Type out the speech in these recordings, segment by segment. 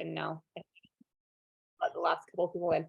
And now let the last couple people in.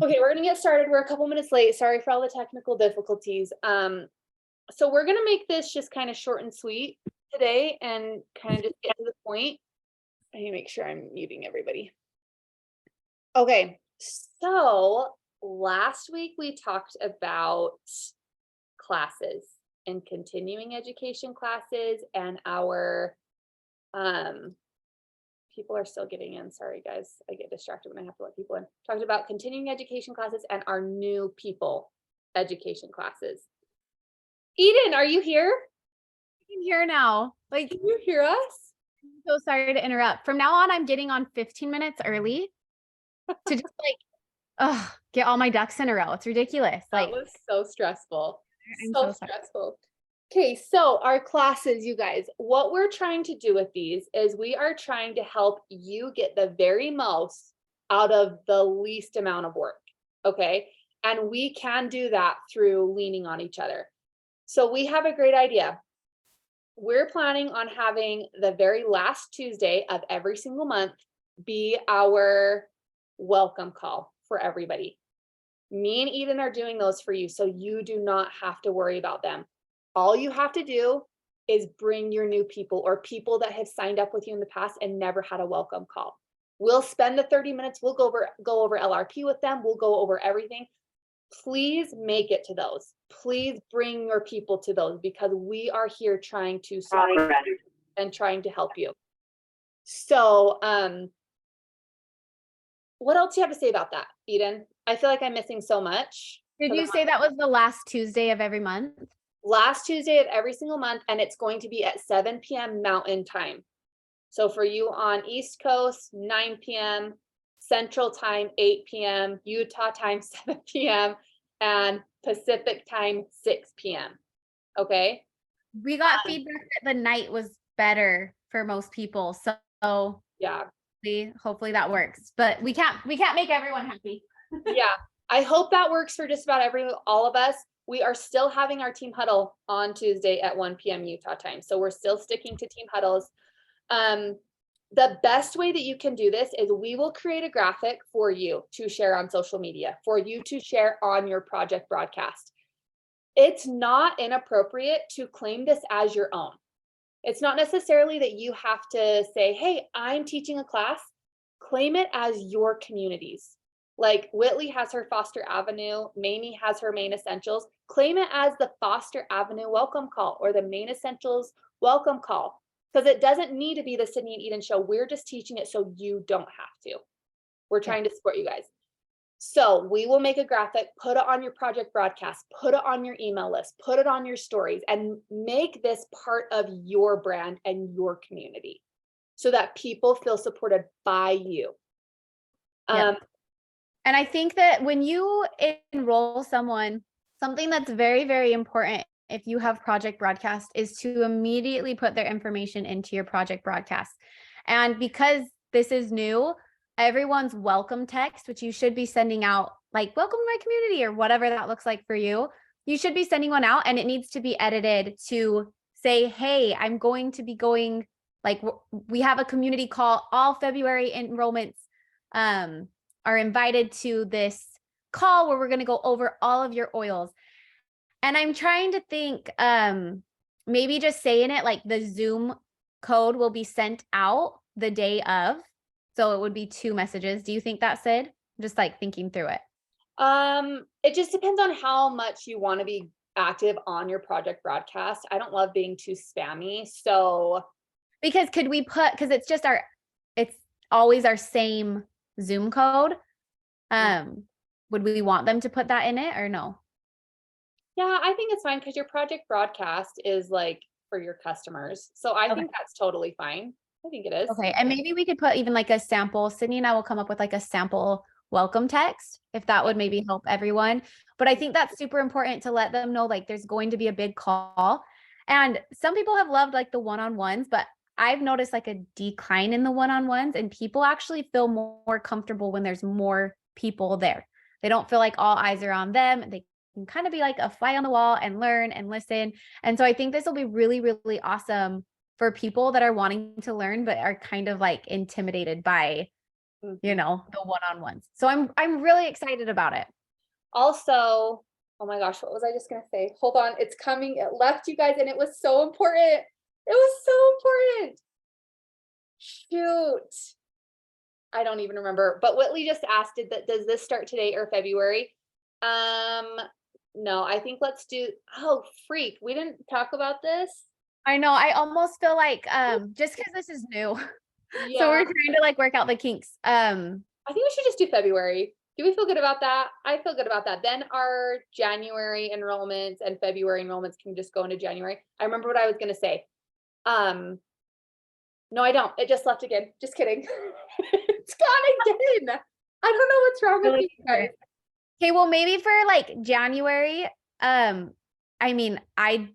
Okay, we're gonna get started. We're a couple minutes late. Sorry for all the technical difficulties. So we're gonna make this just kind of short and sweet today and kind of just get to the point. I need to make sure I'm muting everybody. Okay, so last week we talked about classes and continuing education classes and our people are still getting in. Sorry, guys. I get distracted when I have to let people in. Talked about continuing education classes and our new people education classes. Eden, are you here? I'm here now. Like, Can you hear us? I'm so sorry to interrupt. From now on, I'm getting on 15 minutes early to just get all my ducks in a row. It's ridiculous. That was so stressful. I'm So so sorry. stressful. Okay, so our classes, you guys, what we're trying to do with these is we are trying to help you get the very most out of the least amount of work, okay? And we can do that through leaning on each other. So we have a great idea. We're planning on having the very last Tuesday of every single month be our welcome call for everybody. Me and Eden are doing those for you, so you do not have to worry about them. All you have to do is bring your new people or people that have signed up with you in the past and never had a welcome call. We'll spend the 30 minutes, we'll go over LRP with them, we'll go over everything. Please make it to those. Please bring your people to those because we are here trying to support you and trying to help you. So, what else do you have to say about that, Eden? I feel like I'm missing so much. Did you say that was the last Tuesday of every month? Last Tuesday of every single month, and it's going to be at 7 p.m. Mountain Time. So for you on East Coast, 9 p.m., Central Time, 8 p.m., Utah Time, 7 p.m., and Pacific Time, 6 p.m. Okay? We got feedback that the night was better for most people. So yeah, hopefully that works. But we can't make everyone happy. Yeah, I hope that works for just about all of us. We are still having our team huddle on Tuesday at 1 p.m. Utah time. So we're still sticking to team huddles. The best way that you can do this is we will create a graphic for you to share on social media, for you to share on your project broadcast. It's not inappropriate to claim this as your own. It's not necessarily that you have to say, hey, I'm teaching a class. Claim it as your community's. Like Whitley has her Foster Avenue, Mamie has her Main Essentials. Claim it as the Foster Avenue welcome call or the Main Essentials welcome call, because it doesn't need to be the Sydney and Eden show. We're just teaching it so you don't have to. We're trying to support you guys. So we will make a graphic, put it on your project broadcast, put it on your email list, put it on your stories, and make this part of your brand and your community so that people feel supported by you. And I think that when you enroll someone, something that's very, very important if you have project broadcast is to immediately put their information into your project broadcast. And because this is new, everyone's welcome text, which you should be sending out, like welcome to my community or whatever that looks like for you, you should be sending one out, and it needs to be edited to say, hey, I'm going to be going, like we have a community call, all February enrollments are invited to this call where we're going to go over all of your oils. And I'm trying to think, maybe just saying it like the Zoom code will be sent out the day of. So it would be 2 messages. Do you think that's it? Just like thinking through it. It just depends on how much you want to be active on your project broadcast. I don't love being too spammy. So because could we put, because it's always our same Zoom code. Would we want them to put that in it or no? Yeah, I think it's fine because your project broadcast is like for your customers. So I think that's totally fine. I think it is. Okay. And maybe we could put even like a sample. Sydney and I will come up with like a sample welcome text if that would maybe help everyone. But I think that's super important to let them know like there's going to be a big call. And some people have loved like the one-on-ones, but I've noticed like a decline in the one-on-ones, and people actually feel more comfortable when there's more people there. They don't feel like all eyes are on them. They can kind of be like a fly on the wall and learn and listen. And so I think this will be really, really awesome for people that are wanting to learn, but are kind of like intimidated by, you know, the one-on-ones. So I'm really excited about it. Also, oh my gosh, what was I just gonna say? Hold on, it's coming. It left you guys and it was so important. It was so important. Shoot. I don't even remember. But Whitley just asked, does this start today or February? No, I think let's do, oh freak. We didn't talk about this. I know, I almost feel like, just because this is new. So we're Yeah, trying to like work out the kinks. I think we should just do February. Do we feel good about that? I feel good about that. Then our January enrollments and February enrollments can just go into January. I remember what I was gonna say. No, I don't. It just left again. Just kidding. It's gone again. I don't know what's wrong with you guys. Okay, well, maybe for like January, I mean, I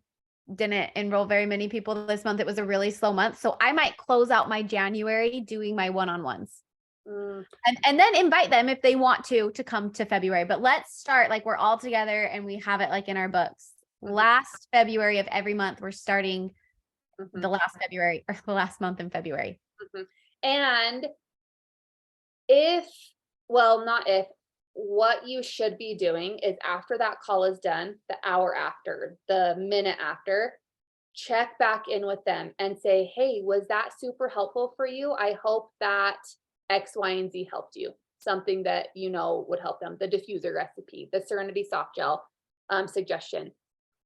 didn't enroll very many people this month. It was a really slow month. So I might close out my January doing my one-on-ones. And then invite them if they want to come to February. But let's start like we're all together and we have it like in our books. Last February of every month, we're starting the last February or the last month in February. And if, well, not if, what you should be doing is after that call is done, the hour after, the minute after, check back in with them and say, hey, was that super helpful for you? I hope that X, Y, and Z helped you. Something that you know would help them. The diffuser recipe, the Serenity soft gel suggestion.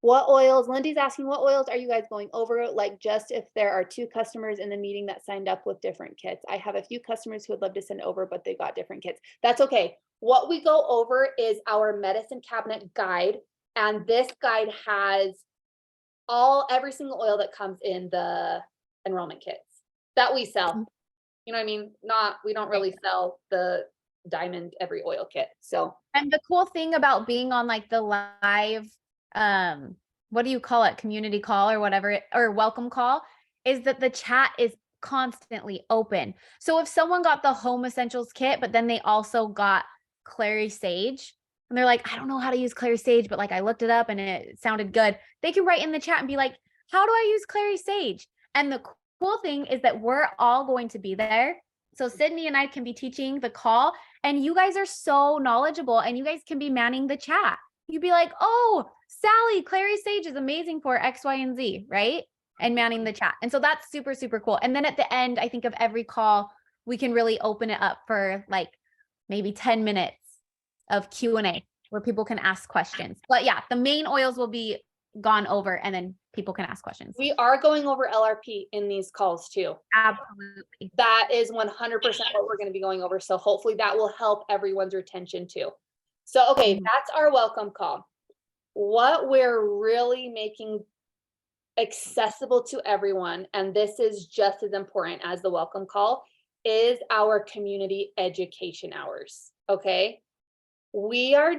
What oils, Lindy's asking, what oils are you guys going over? Like just if there are 2 customers in the meeting that signed up with different kits. I have a few customers who would love to send over, but they got different kits. That's okay. What we go over is our medicine cabinet guide. And this guide has every single oil that comes in the enrollment kits that we sell. You know what I mean? We don't really sell the diamond every oil kit. So, and the cool thing about being on like the live, what do you call it? Community call or whatever, or welcome call, is that the chat is constantly open. So if someone got the home essentials kit, but then they also got Clary Sage, and they're like, I don't know how to use Clary Sage, but like I looked it up and it sounded good. They can write in the chat and be like, how do I use Clary Sage? And the cool thing is that we're all going to be there. So Sydney and I can be teaching the call, and you guys are so knowledgeable and you guys can be manning the chat. You'd be like, oh, Sally, Clary Sage is amazing for X, Y, and Z, right? And manning the chat. And so that's super, super cool. And then at the end, I think of every call, we can really open it up for like maybe 10 minutes of Q&A where people can ask questions. But yeah, the main oils will be gone over and then people can ask questions. we are going over LRP in these calls too. Absolutely. That is 100% what we're going to be going over. So hopefully that will help everyone's retention too. So, okay, that's our welcome call. What we're really making accessible to everyone, and this is just as important as the welcome call, is our community education hours. Okay. We are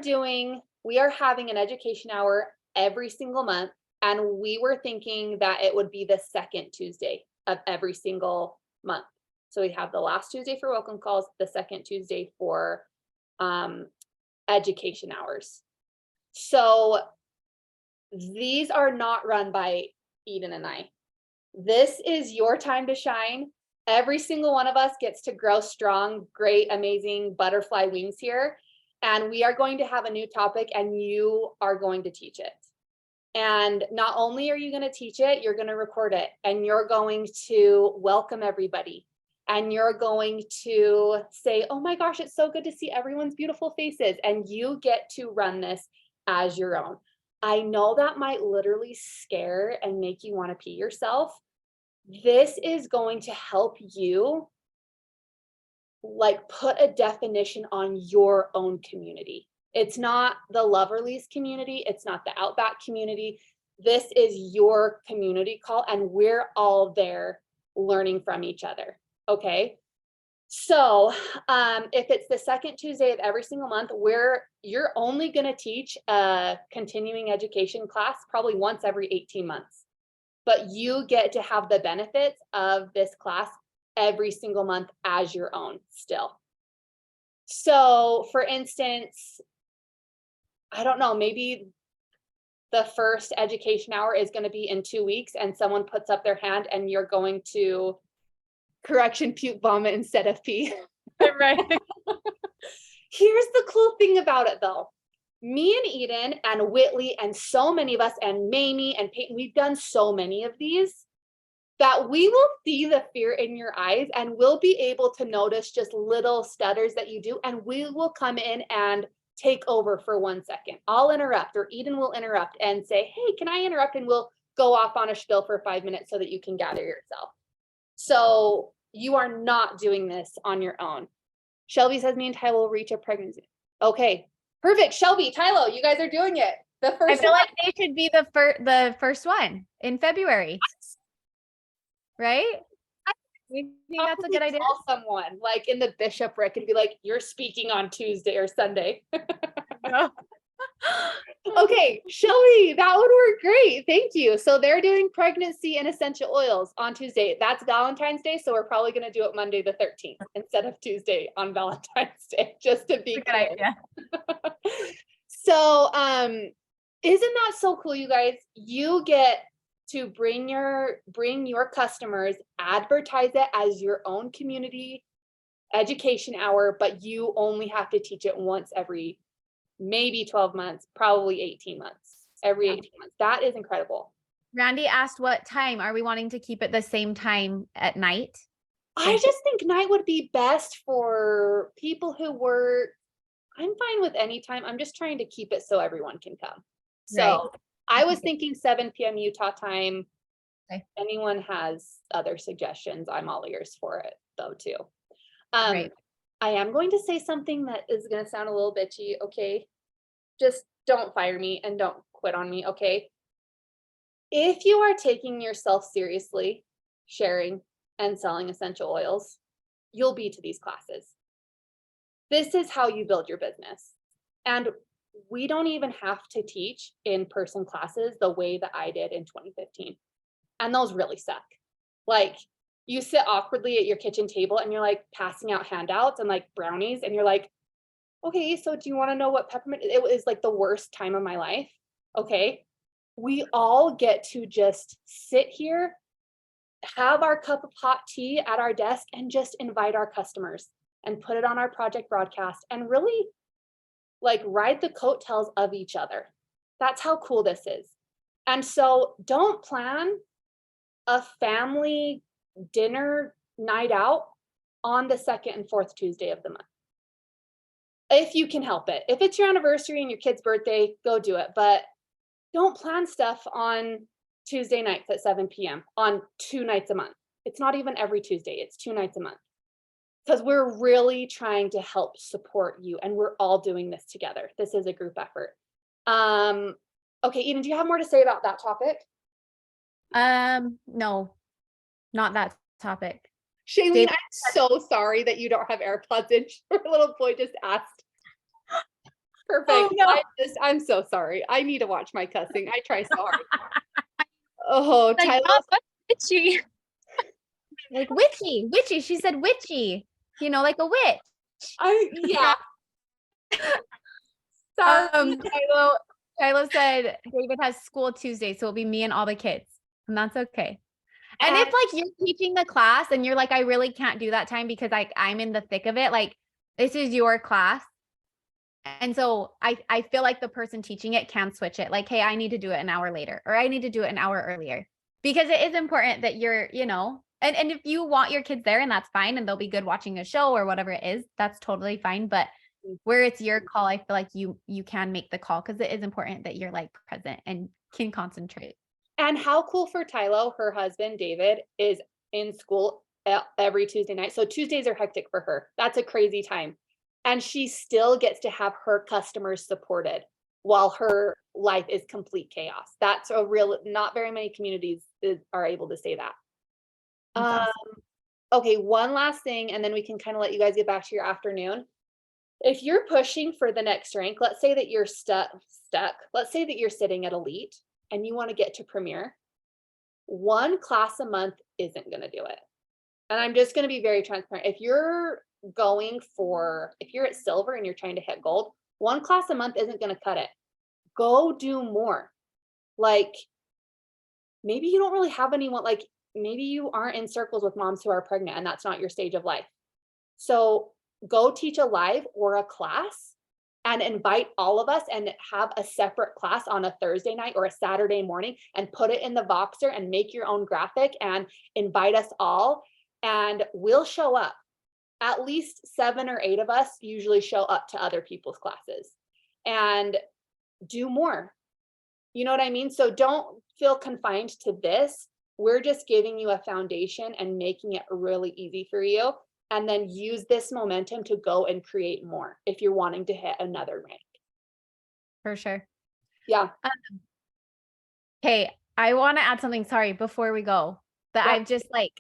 having an education hour every single month. And we were thinking that it would be the second Tuesday of every single month. So we have the last Tuesday for welcome calls, the second Tuesday for education hours. So these are not run by Eden and I. This is your time to shine. Every single one of us gets to grow strong, great, amazing butterfly wings here. And we are going to have a new topic and you are going to teach it. And not only are you going to teach it, you're going to record it and you're going to welcome everybody. And you're going to say, oh my gosh, it's so good to see everyone's beautiful faces. And you get to run this as your own. I know that might literally scare and make you want to pee yourself. This is going to help you like put a definition on your own community. It's not the Loverlies community. It's not the Outback community. This is your community call and we're all there learning from each other. Okay. So if it's the second Tuesday of every single month, you're only going to teach a continuing education class probably once every 18 months. But you get to have the benefits of this class every single month as your own still. So for instance, I don't know, maybe the first education hour is going to be in 2 weeks and someone puts up their hand and you're going to correction, puke, vomit instead of pee. Right. Here's the cool thing about it though. Me and Eden and Whitley and so many of us and Mamie and Peyton, we've done so many of these that we will see the fear in your eyes and we'll be able to notice just little stutters that you do. And we will come in and take over for 1 second. I'll interrupt or Eden will interrupt and say, hey, can I interrupt? And we'll go off on a spiel for 5 minutes so that you can gather yourself. So you are not doing this on your own. Shelby says me and Tyler will reach a pregnancy. Okay, perfect. Shelby, Tyler, you guys are doing it. The first I feel like they should be the first one in February. Right? You think that's a good idea? Call someone like in the bishopric and be like, you're speaking on Tuesday or Sunday. No. Okay, Shelby, that would work great. Thank you. So they're doing pregnancy and essential oils on Tuesday. That's Valentine's Day. So we're probably going to do it Monday the 13th instead of Tuesday on Valentine's Day, just to be clear. So isn't that so cool, you guys? You get to bring your customers, advertise it as your own community education hour, but you only have to teach it once every maybe 12 months, probably 18 months, every 18 months. That is incredible. Randy asked what time. Are we wanting to keep it the same time at night? I just think night would be best for people who work. I'm fine with any time. I'm just trying to keep it so everyone can come. So Right. I was thinking 7 p.m. Utah time. Okay. Anyone has other suggestions, I'm all ears for it though too. Right. I am going to say something that is going to sound a little bitchy, okay? Just don't fire me and don't quit on me, okay? If you are taking yourself seriously, sharing and selling essential oils, you'll be to these classes. This is how you build your business. And we don't even have to teach in-person classes the way that I did in 2015. And those really suck. Like, you sit awkwardly at your kitchen table and you're like passing out handouts and like brownies and you're like, okay, so do you want to know what peppermint is? It was like the worst time of my life. Okay. We all get to just sit here, have our cup of hot tea at our desk and just invite our customers and put it on our project broadcast and really like ride the coattails of each other. That's how cool this is. And so don't plan a family dinner night out on the second and fourth Tuesday of the month. If you can help it. If it's your anniversary and your kid's birthday, go do it. But don't plan stuff on Tuesday nights at 7 p.m. on 2 nights a month. It's not even every Tuesday, it's 2 nights a month. Because we're really trying to help support you and we're all doing this together. This is a group effort. Okay, Eden, do you have more to say about that topic? No, not that topic. Shailene, I'm so sorry that you don't have AirPods in. Your little boy just asked. Perfect. Oh, no. I'm so sorry. I need to watch my cussing. I try so hard. Oh, Like, Tyler. oh, witchy. Like witchy. She said witchy. You know, like a witch. Yeah. Sorry. Tyler said David has school Tuesday, so it'll be me and all the kids, and that's okay. And if like you're teaching the class and you're like, I really can't do that time because I'm in the thick of it, like this is your class. And so I feel like the person teaching it can switch it. Like, hey, I need to do it an hour later, or I need to do it an hour earlier, because it is important that you're, you know, and if you want your kids there and that's fine, and they'll be good watching a show or whatever it is, that's totally fine. But where it's your call, I feel like you can make the call, because it is important that you're like present and can concentrate. And how cool for Tylo, her husband, David, is in school every Tuesday night. So Tuesdays are hectic for her. That's a crazy time. And she still gets to have her customers supported while her life is complete chaos. That's a real, not very many communities are able to say that. Awesome. Okay, one last thing, and then we can kind of let you guys get back to your afternoon. If you're pushing for the next rank, let's say that you're stuck. Let's say that you're sitting at elite and you want to get to premier. 1 class a month isn't going to do it. And I'm just going to be very transparent. If you're at silver and you're trying to hit gold, 1 class a month isn't going to cut it. Go do more. like maybe you don't really have anyone, like maybe you aren't in circles with moms who are pregnant and that's not your stage of life. So go teach a live or a class and invite all of us and have a separate class on a Thursday night or a Saturday morning and put it in the Voxer and make your own graphic and invite us all and we'll show up. At least 7 or 8 of us usually show up to other people's classes and do more. You know what I mean? So don't feel confined to this. We're just giving you a foundation and making it really easy for you. And then use this momentum to go and create more if you're wanting to hit another rank. For sure. Yeah. Okay, I want to add something, sorry, before we go, that Yeah. I've just like,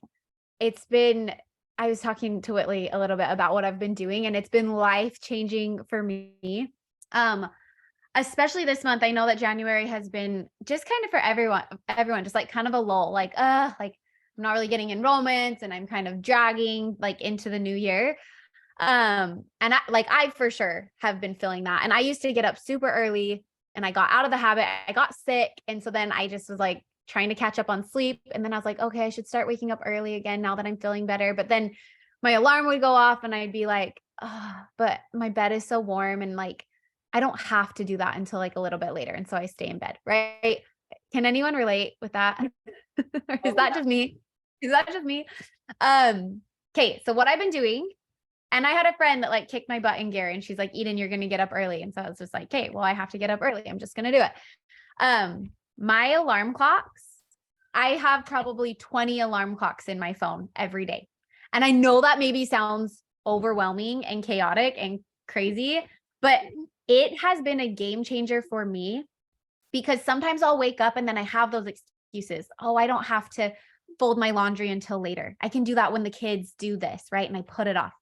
I was talking to Whitley a little bit about what I've been doing, and it's been life-changing for me. Especially this month, I know that January has been just kind of for everyone, just like kind of a lull, like I'm not really getting enrollments and I'm kind of dragging like into the new year. And I for sure have been feeling that. And I used to get up super early and I got out of the habit. I got sick. And so then I just was like trying to catch up on sleep. And then I was like, okay, I should start waking up early again now that I'm feeling better. But then my alarm would go off and I'd be like, oh, but my bed is so warm and like, I don't have to do that until like a little bit later. And so I stay in bed, right? Can anyone relate with that? Or is that just me? Is that just me? Okay. So what I've been doing, and I had a friend that like kicked my butt in gear and she's like, Eden, you're going to get up early. And so I was just like, okay, well, I have to get up early. I'm just going to do it. My alarm clocks, I have probably 20 alarm clocks in my phone every day. And I know that maybe sounds overwhelming and chaotic and crazy, but it has been a game changer for me because sometimes I'll wake up and then I have those excuses. Oh, I don't have to fold my laundry until later. I can do that when the kids do this, right? And I put it off.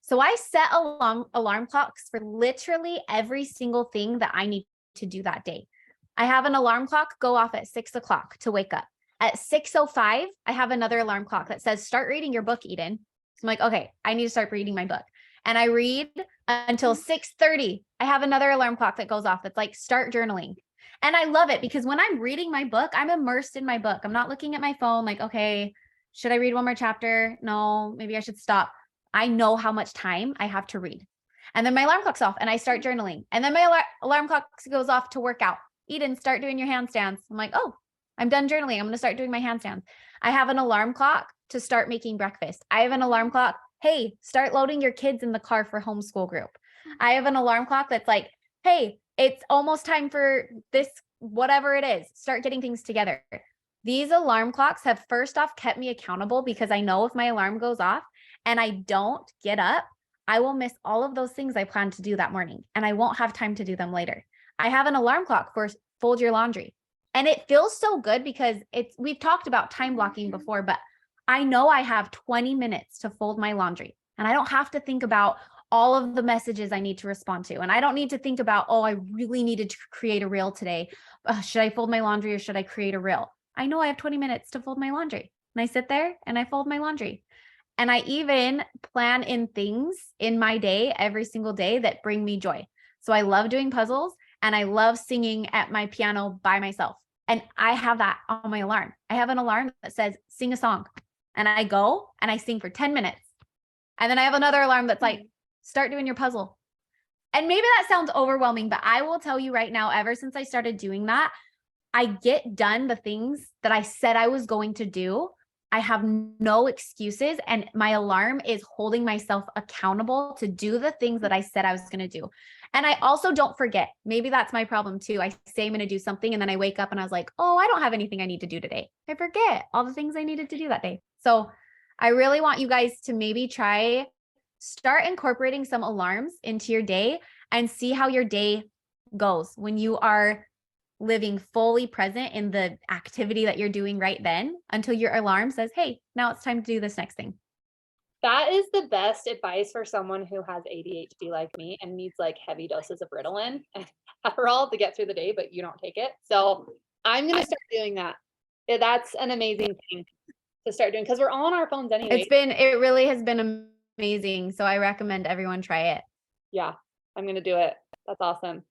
So I set alarm clocks for literally every single thing that I need to do that day. I have an alarm clock go off at 6 o'clock to wake up. At 6:05, I have another alarm clock that says, start reading your book, Eden. So I'm like, okay, I need to start reading my book. And I read until 6:30. I have another alarm clock that goes off that's like, start journaling. And I love it because when I'm reading my book, I'm immersed in my book. I'm not looking at my phone like, okay, should I read one more chapter? No, maybe I should stop. I know how much time I have to read. And then my alarm clock's off and I start journaling. And then my alarm clock goes off to work out. Eden, start doing your handstands. I'm like, oh, I'm done journaling. I'm going to start doing my handstands. I have an alarm clock to start making breakfast. I have an alarm clock. Hey, start loading your kids in the car for homeschool group. I have an alarm clock that's like, hey, it's almost time for this, whatever it is, start getting things together. These alarm clocks have first off kept me accountable because I know if my alarm goes off and I don't get up, I will miss all of those things I planned to do that morning and I won't have time to do them later. I have an alarm clock for fold your laundry. And it feels so good because we've talked about time blocking before, but I know I have 20 minutes to fold my laundry and I don't have to think about all of the messages I need to respond to. And I don't need to think about, oh, I really needed to create a reel today. Should I fold my laundry or should I create a reel? I know I have 20 minutes to fold my laundry. And I sit there and I fold my laundry. And I even plan in things in my day every single day that bring me joy. So I love doing puzzles and I love singing at my piano by myself. And I have that on my alarm. I have an alarm that says, sing a song. And I go and I sing for 10 minutes. And then I have another alarm that's like, start doing your puzzle. And maybe that sounds overwhelming, but I will tell you right now, ever since I started doing that, I get done the things that I said I was going to do. I have no excuses. And my alarm is holding myself accountable to do the things that I said I was going to do. And I also don't forget. Maybe that's my problem too. I say I'm going to do something and then I wake up and I was like, oh, I don't have anything I need to do today. I forget all the things I needed to do that day. So I really want you guys to maybe start incorporating some alarms into your day and see how your day goes when you are living fully present in the activity that you're doing right then until your alarm says, hey, now it's time to do this next thing. That is the best advice for someone who has ADHD like me and needs like heavy doses of Ritalin and Adderall to get through the day, but you don't take it. So I'm going to start doing that. That's an amazing thing to start doing because we're all on our phones anyway. It really has been amazing. So I recommend everyone try it. Yeah, I'm going to do it. That's awesome.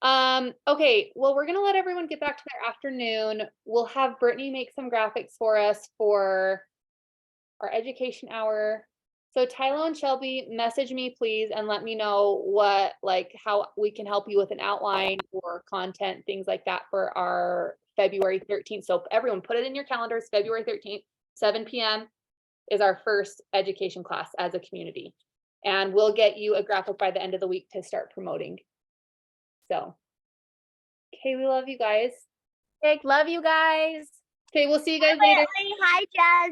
Okay, well, we're gonna let everyone get back to their afternoon. We'll have Brittany make some graphics for us for our education hour. So Tyler and Shelby, message me please and let me know how we can help you with an outline or content, things like that for our February 13th. So everyone put it in your calendars, February 13th, 7 p.m. is our first education class as a community. And we'll get you a graphic by the end of the week to start promoting. So, okay, we love you guys. Love you guys. Okay, we'll see you guys later. Hi, Jazz.